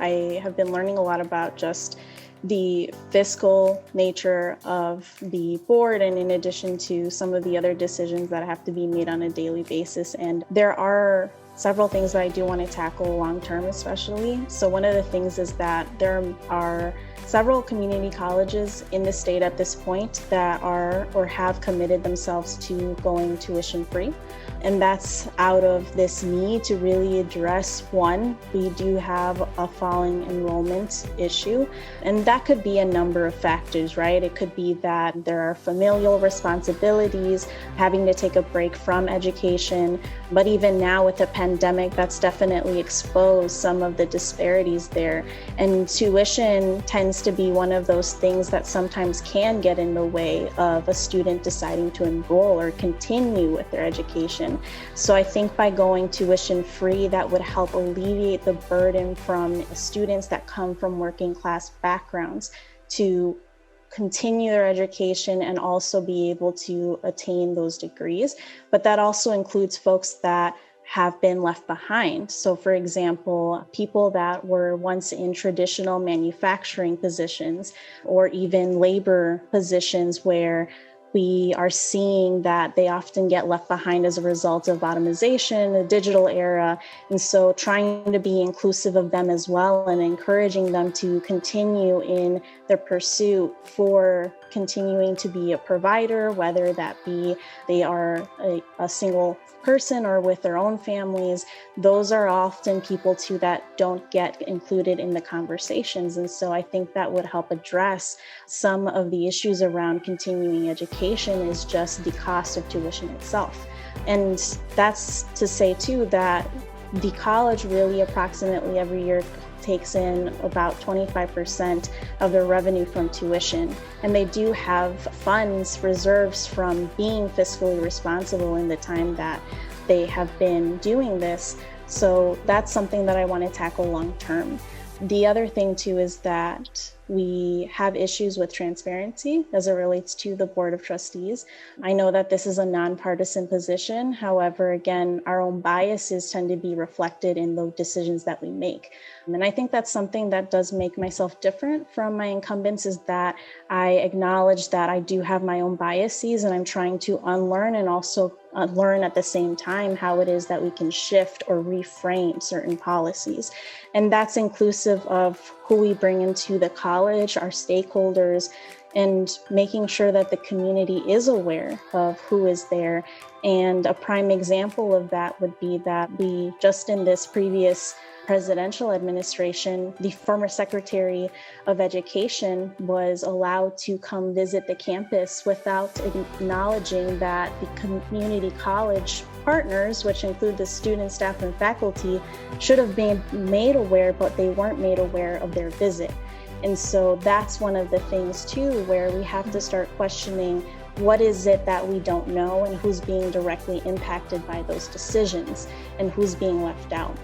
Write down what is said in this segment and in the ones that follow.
I have been learning a lot about just the fiscal nature of the board, and in addition to some of the other decisions that have to be made on a daily basis. And there are several things that I do want to tackle long-term especially. So one of the things is that there are several community colleges in the state at this point that are or have committed themselves to going tuition-free. And that's out of this need to really address, one, we do have a falling enrollment issue. And that could be a number of factors, right? It could be that there are familial responsibilities, having to take a break from education. But even now with the pandemic, that's definitely exposed some of the disparities there. And tuition tends to be one of those things that sometimes can get in the way of a student deciding to enroll or continue with their education. So I think by going tuition free, that would help alleviate the burden from students that come from working class backgrounds to continue their education and also be able to attain those degrees. But that also includes folks that have been left behind. So for example, people that were once in traditional manufacturing positions or even labor positions where we are seeing that they often get left behind as a result of automation, the digital era. And so trying to be inclusive of them as well and encouraging them to continue in their pursuit for continuing to be a provider, whether that be they are a single person or with their own families. Those are often people too that don't get included in the conversations. And so I think that would help address some of the issues around continuing education is just the cost of tuition itself. And that's to say too that the college really approximately every year takes in about 25% of their revenue from tuition. And they do have funds, reserves from being fiscally responsible in the time that they have been doing this. So that's something that I want to tackle long term. The other thing too is that we have issues with transparency as it relates to the Board of Trustees. I know that this is a nonpartisan position. However, again, our own biases tend to be reflected in the decisions that we make. And I think that's something that does make myself different from my incumbents is that I acknowledge that I do have my own biases and I'm trying to unlearn and also learn at the same time how it is that we can shift or reframe certain policies. And that's inclusive of who we bring into the college, our stakeholders, and making sure that the community is aware of who is there. And a prime example of that would be that we just in this previous presidential administration, the former Secretary of Education was allowed to come visit the campus without acknowledging that the community college partners, which include the students, staff, and faculty, should have been made aware, but they weren't made aware of their visit. And so that's one of the things too, where we have to start questioning what is it that we don't know and who's being directly impacted by those decisions and who's being left out.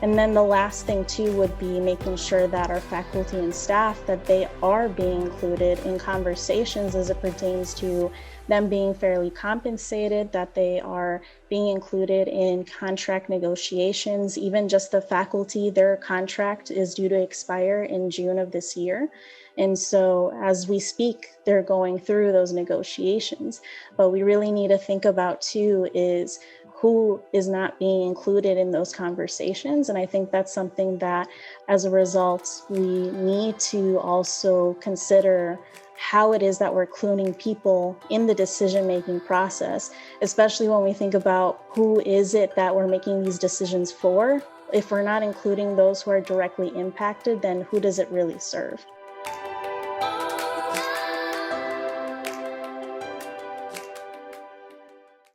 And then the last thing too would be making sure that our faculty and staff, that they are being included in conversations as it pertains to them being fairly compensated, that they are being included in contract negotiations. Even just the faculty, their contract is due to expire in June of this year. And so as we speak, they're going through those negotiations. But we really need to think about too is who is not being included in those conversations. And I think that's something that as a result, we need to also consider how it is that we're including people in the decision-making process, especially when we think about who is it that we're making these decisions for. If we're not including those who are directly impacted, then who does it really serve?